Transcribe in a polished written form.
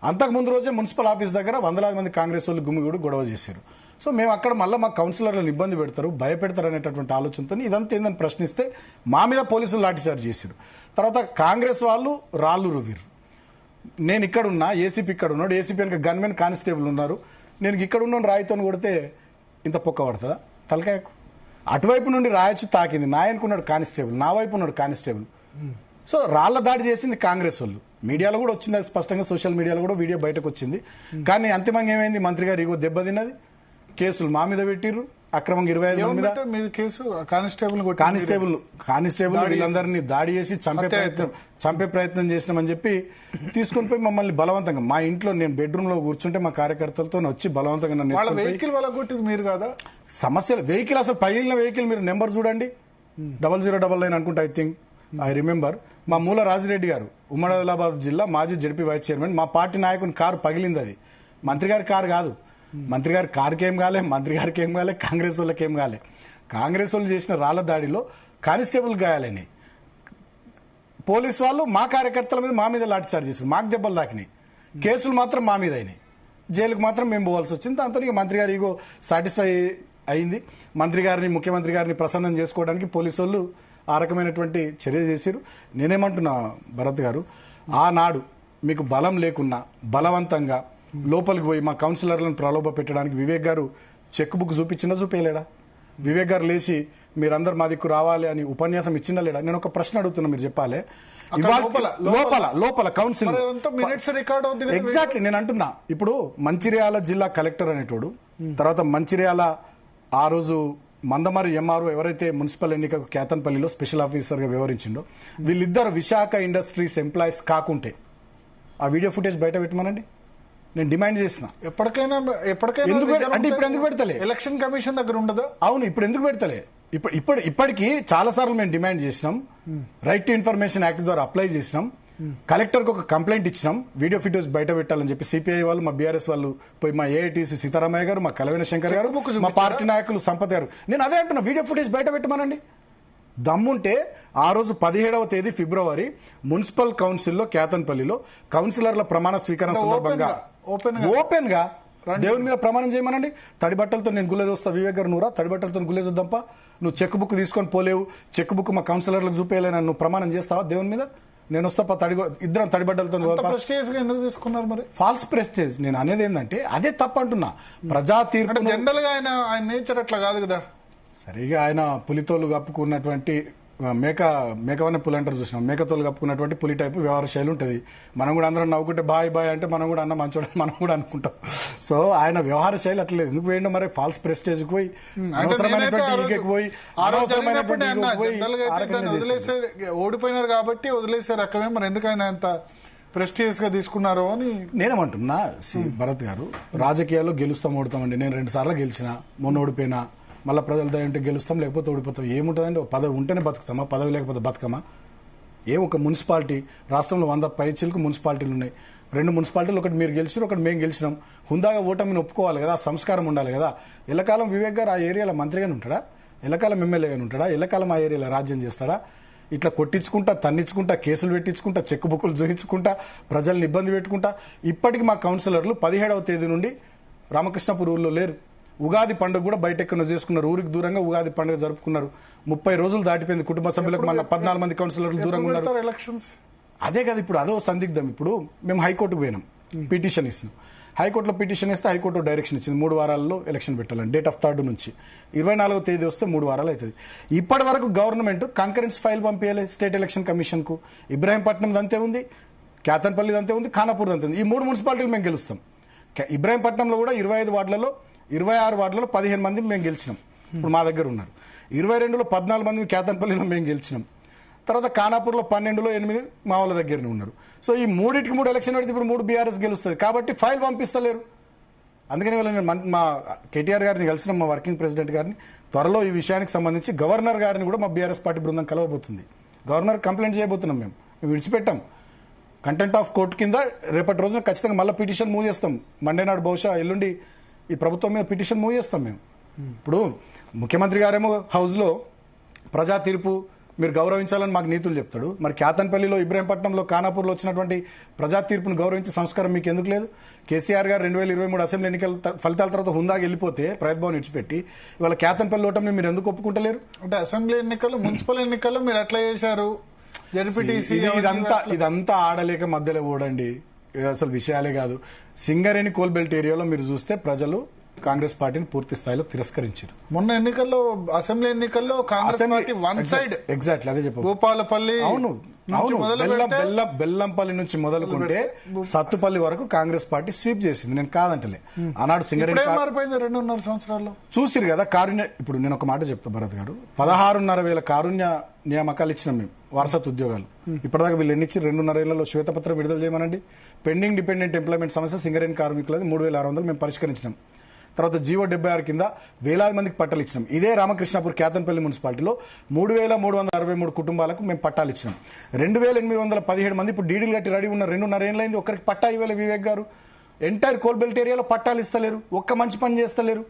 అంతకుముందు రోజే municipal office దగ్గర వందలాది మంది కాంగ్రెస్ వాళ్ళు గుమిగూడు గొడవ చేశారు. సో మేము అక్కడ మళ్ళీ మా కౌన్సిలర్లను ఇబ్బంది పెడతారు, భయపెడతారు అనేటటువంటి ఆలోచనతో ఇదంతా ఏందని ప్రశ్నిస్తే మా మీద పోలీసులు లాఠీచార్జ్ చేశారు. తర్వాత కాంగ్రెస్ వాళ్ళు రాళ్ళు రువ్విరు. నేను ఇక్కడ ఉన్నా, ఏసీపీ ఇక్కడ ఉన్నాడు, ఏసీపీ వెనక గన్మెన్ కానిస్టేబుల్ ఉన్నారు, నేను ఇక్కడ ఉన్న రాయితో కొడితే ఇంత పొక్క పడుతుందా తలకాయకు? అటువైపు నుండి రాయొచ్చు తాకింది, నా అనుకున్నాడు కానిస్టేబుల్, నా వైపు ఉన్నాడు కానిస్టేబుల్. సో రాళ్ల దాడి చేసింది కాంగ్రెస్ వాళ్ళు. మీడియాలో కూడా వచ్చింది, అది స్పష్టంగా సోషల్ మీడియాలో కూడా వీడియో బయటకు వచ్చింది. కానీ అంతిమంగా ఏమైంది, మంత్రి గారు ఇగో దెబ్బతిన్నది, కేసులు మా మీద పెట్టిర్రు, అక్రమంగా 25 మంది మీద కేసు. కానిస్టేబుల్ వీళ్ళందరినీ దాడి చేసి చంపే ప్రయత్నం చేసినామని చెప్పి తీసుకుని పోయి మమ్మల్ని బలవంతంగా మా ఇంట్లో, నేను బెడ్రూమ్ లో కూర్చుంటే మా కార్యకర్తలతో వచ్చి బలవంతంగా నన్ను వెహికల్ మీరు కదా సమస్యలు. వెహికల్ అసలు పగిలిన వెహికల్ మీరు నెంబర్ చూడండి, 0099 అనుకుంటా, ఐ రిమెంబర్. మా మూల రాజిరెడ్డి గారు, ఉమ్మడి ఆదిలాబాద్ జిల్లా మాజీ జడ్పీ వైస్ చైర్మన్, మా పార్టీ నాయకుని కారు పగిలింది. అది మంత్రి గారి కారు కాదు. మంత్రి గారి కారుకి ఏం కాలే, మంత్రి గారికి ఏం కాలే, కాంగ్రెస్ వాళ్ళకి ఏం కాలే. కాంగ్రెస్ వాళ్ళు చేసిన రాళ్ల దాడిలో కానిస్టేబుల్ గాయాలని, పోలీసు వాళ్ళు మా కార్యకర్తల మీద మా మీద లాఠీ చార్జ్ చేశారు, మాకు దెబ్బలు తాకినాయి, కేసులు మాత్రం మా మీద అయినాయి, జైలుకు మాత్రం మేము పోవాల్సి వచ్చింది. దాంతో ఇక మంత్రి గారు ఇగో సాటిస్ఫై అయింది. మంత్రి గారిని, ముఖ్యమంత్రి గారిని ప్రసన్నం చేసుకోవడానికి పోలీసు వాళ్ళు ఆ రకమైనటువంటి చర్య చేశారు. నేనేమంటున్నా భరత్ గారు, ఆనాడు మీకు బలం లేకున్నా బలవంతంగా లోపలికి పోయి మా కౌన్సిలర్లను ప్రలోభ పెట్టడానికి వివేక్ గారు చెక్ బుక్ చూపించినా చూపేయలేడా? వివేక్ గారు లేచి మీరందరూ మా దిక్కు రావాలి అని ఉపన్యాసం ఇచ్చినా లేడా? నేను ఒక ప్రశ్న అడుగుతున్నా, మీరు చెప్పాలి. లోపల కౌన్సిల్ ఎగ్జాక్ట్లీ నేను అంటున్నా. ఇప్పుడు మంచిర్యాల జిల్లా కలెక్టర్ అనేటోడు, తర్వాత మంచిర్యాల ఆ రోజు మందమరి ఎంఆర్ఓ ఎవరైతే మున్సిపల్ ఎన్నికకు కేతన్పల్లిలో స్పెషల్ ఆఫీసర్గా వ్యవహరించిండో, వీళ్ళిద్దరు విశాఖ ఇండస్ట్రీస్ ఎంప్లాయీస్ కాకుంటే ఆ వీడియో ఫుటేజ్ బయట పెట్టమనండి. నేను డిమాండ్ చేసిన ఎప్పటికైనా అంటే ఇప్పుడు ఎందుకు పెడతలే? ఎలక్షన్ కమిషన్ దగ్గర ఉండదా? అవును, ఇప్పుడు ఎందుకు పెడతలే? ఇప్పటికీ చాలా సార్లు మేము డిమాండ్ చేసినాం, రైట్ టు ఇన్ఫర్మేషన్ యాక్ట్ ద్వారా అప్లై చేసినాం, కలెక్టర్కి ఒక కంప్లైంట్ ఇచ్చినాం, వీడియో ఫుటేజ్ బయట పెట్టాలని చెప్పి. సిపిఐ వాళ్ళు, మా బీఆర్ఎస్ వాళ్ళు పోయి, మా ఏఐటీసీ సీతారామయ్య గారు, మా కలవేణ శంకర్ గారు, మా పార్టీ నాయకులు సంపత్ గారు, నేను అదే అంటున్నా, వీడియో ఫుటేజ్ బయట పెట్టమనండి. దమ్ముంటే ఆ రోజు 17వ తేదీ ఫిబ్రవరి మున్సిపల్ కౌన్సిల్లో కేతన్పల్లిలో కౌన్సిలర్ల ప్రమాణ స్వీకరణ సందర్భంగా ఓపెన్ గా దేవుని మీద ప్రమాణం చేయమనండి. తడి బట్టలతో నేను గుళ్ళేది వస్తా, వివేక్ గారు నువ్వురా, తడి బట్టలతో గుళ్ళేది వద్దాంపా, నువ్వు చెక్ బుక్ తీసుకొని పోలేవు, చెక్ బుక్ మా కౌన్సిలర్లకు చూపేయలేని నువ్వు ప్రమాణం చేస్తావా దేవుని మీద? నేను వస్తా, ఇద్దరం తడిబడ్డలతో. తీసుకున్నారు మరి ఫాల్స్ ప్రెస్టేజ్. నేను అనేది ఏంటంటే అదే తప్పు అంటున్నా. ప్రజా తీర్పు జనరల్ గా ఆయన నేచర్ అట్లా కాదు కదా. సరిగా ఆయన పులితోలు కప్పుకున్నటువంటి మేకవన్న పులి అంటారు చూసినాం, మేకతోలు కప్పుకున్నటువంటి పులి టైపు వ్యవహార శైలి ఉంటుంది. మనం కూడా అందరం నవ్వుకుంటే బాయ్ బాయ్ అంటే మనం కూడా అన్న మంచోడ మనం కూడా అనుకుంటాం. సో ఆయన వ్యవహార శైలి అట్లేదు. ఎందుకు పోయిండో మరి ఫాల్స్ ప్రెస్టేజ్ పోయి, అనవసరమైనటువంటి పోయి, ఓడిపోయినారు కాబట్టి వదిలేసే రకమే. మరి ఎందుకైనా అంత ప్రెస్టీజియస్ గా తీసుకున్నారో అని నేనేమంటున్నా. భరత్ గారు, రాజకీయాల్లో గెలుస్తాం ఓడతామండి. నేను 2 సార్లు గెలిచిన, మొన్న ఓడిపోయినా, మళ్ళీ ప్రజలు దయంటే గెలుస్తాం, లేకపోతే ఓడిపోతాం. ఏముంటుందండి, పదవి ఉంటేనే బతుకుతామా, పదవి లేకపోతే బతుకమా? ఒక మున్సిపాలిటీ, రాష్ట్రంలో 100 పైచీలకు మున్సిపాలిటీలు ఉన్నాయి. 2 మున్సిపాలిటీలు, ఒకటి మీరు గెలిచినారు, ఒకటి మేము గెలిచినాం. హుందాగా ఓటమిని ఒప్పుకోవాలి కదా, సంస్కారం ఉండాలి కదా. ఎల్లకాలం వివేక్ గారు ఆ ఏరియాలో మంత్రిగానే ఉంటాడా? ఎల్లకాలం ఎమ్మెల్యేగానే ఉంటాడా? ఎల్లకాలం ఆ ఏరియాలో రాజ్యం చేస్తాడా? ఇట్లా కొట్టించుకుంటా, తన్నించుకుంటా, కేసులు పెట్టించుకుంటా, చెక్ బుక్కులు చూపించుకుంటా, ప్రజల్ని ఇబ్బంది పెట్టుకుంటా. ఇప్పటికి మా కౌన్సిలర్లు 17వ తేదీ నుండి రామకృష్ణపూర్ ఊర్లో లేరు. ఉగాది పండుగ కూడా బయట ఎక్కడ చేసుకున్నారు, ఊరికి దూరంగా ఉగాది పండుగ జరుపుకున్నారు. 30 రోజులు దాటిపోయింది. కుటుంబ సభ్యులకు మన 14 మంది కౌన్సిలర్లు దూరంగా ఉన్నారు. ఎలక్షన్స్ అదే కదా ఇప్పుడు అదో సందిగ్ధం. ఇప్పుడు మేము హైకోర్టుకు పోయినాం, పిటిషన్ ఇస్తున్నాం. హైకోర్టులో పిటిషన్ ఇస్తే హైకోర్టు డైరెక్షన్ ఇచ్చింది 3 వారాల్లో ఎలక్షన్ పెట్టాలని. డేట్ ఆఫ్ 3rd నుంచి 24వ తేదీ వస్తే 3 వారాలు అవుతుంది. ఇప్పటి వరకు గవర్నమెంట్ కంకరెన్స్ ఫైల్ పంపించాలి స్టేట్ ఎలక్షన్ కమిషన్ కు. ఇబ్రాహీంపట్నం అంతే ఉంది, కేతన్పల్లి అంతే ఉంది, ఖానాపూర్ అంతే ఉంది. ఈ 3 మున్సిపాలిటీలు మేము గెలుస్తాం. ఇబ్రాహీంపట్నంలో కూడా 25 వార్డులలో 26 వార్డులలో 15 మంది మేము గెలిచినాం, ఇప్పుడు మా దగ్గర ఉన్నారు. 22లో 14 మంది కేతన్పల్లిలో మేము గెలిచినాం. తర్వాత ఖానాపూర్లో 12లో 8 మా వాళ్ళ దగ్గరనే ఉన్నారు. సో ఈ 3 ఎలక్షన్ పెడితే ఇప్పుడు 3 బీఆర్ఎస్ గెలుస్తుంది కాబట్టి ఫైల్ పంపిస్తలేరు. అందుకని నేను మా కేటీఆర్ గారిని కలిసిన, మా వర్కింగ్ ప్రెసిడెంట్ గారిని, త్వరలో ఈ విషయానికి సంబంధించి గవర్నర్ గారిని కూడా మా బీఆర్ఎస్ పార్టీ బృందం కలవబోతుంది. గవర్నర్ కంప్లైంట్ చేయబోతున్నాం. మేము విడిచిపెట్టాం. కంటెంట్ ఆఫ్ కోర్టు కింద రేపటి రోజున ఖచ్చితంగా మళ్ళీ పిటిషన్ మూవ్ చేస్తాం. మండే నాడు బహుశా ఎల్లుండి ఈ ప్రభుత్వం మీద పిటిషన్ మూవ్ చేస్తాం మేము. ఇప్పుడు ముఖ్యమంత్రి గారేమో హౌస్లో ప్రజా తీర్పు మీరు గౌరవించాలని మాకు నీతులు చెప్తాడు. మరి కేతన్పల్లిలో, ఇబ్రాహీంపట్నంలో, ఖానాపూర్లో వచ్చినటువంటి ప్రజా తీర్పును గౌరవించే సంస్కారం మీకు ఎందుకు లేదు? కేసీఆర్ గారు 2023 అసెంబ్లీ ఎన్నికల ఫలితాల తర్వాత హుందాగా వెళ్ళిపోతే ప్రగతి భవన్ ఇడిచిపెట్టి ఇవాళ కేతన్పల్లి ఓటమిని మీరు ఎందుకు ఒప్పుకుంటలేరు? అంటే అసెంబ్లీ ఎన్నికల్లో, మున్సిపల్ ఎన్నికల్లో మీరు ఎట్లా చేశారు? జడ్పీటీసీ ఇదంతా ఆడలేక మధ్యలో ఓడండి. ఇది అసలు విషయాలే కాదు. సింగరేణి కోల్బెల్ట్ ఏరియాలో మీరు చూస్తే ప్రజలు కాంగ్రెస్ పార్టీని పూర్తి స్థాయిలో తిరస్కరించారు. మొన్న ఎన్నికల్లో, అసెంబ్లీ ఎన్నికల్లో Congress party one side, exactly అదే చెప్పు. గోపాలపల్లి అవును, బెల్లంపల్లి నుంచి మొదలుకుంటే సత్తుపల్లి వరకు కాంగ్రెస్ పార్టీ స్వీప్ చేసింది. నేను కాదంటలే. ఆనాడు సింగరేణి మారిపోయింది 2.5 సంవత్సరాల్లో. చూసిరు కదా కారుణ్య. ఇప్పుడు నేను ఒక మాట చెప్తా భరత్ గారు, 16,500 కారుణ్య నియామకాలు ఇచ్చినాం మేము, వారసత్వ ఉద్యోగాలు. ఇప్పటిదాకా వీళ్ళు ఎన్ని ఇచ్చి 2.5 ఏళ్లలో శ్వేతపత్రం విడుదల చేయమనండి. పెండింగ్ డిపెండెంట్ ఎంప్లాయ్మెంట్ సమస్య సింగరేణి కార్మికులది 3,600 మేము పరిష్కరించినాం. తర్వాత జీవో 76 కింద వేలాది మందికి పట్టాలు ఇచ్చినాం. ఇదే రామకృష్ణాపూర్ కేతన్పల్లి మున్సిపాలిటీలో 3,363 కుటుంబాలకు మేము పట్టాలు ఇచ్చినాం. 2,817 మంది ఇప్పుడు డీడీలు కట్టి రెడీ ఉన్న 2.5 ఏళ్ళైంది. ఒక్కరికి పట్టా ఇవ్వాలి వివేక్ గారు. ఎంటైర్ కోల్బెల్ట్ ఏరియాలో పట్టాలు ఇస్తలేరు, ఒక్క మంచి పని చేస్తలేరు.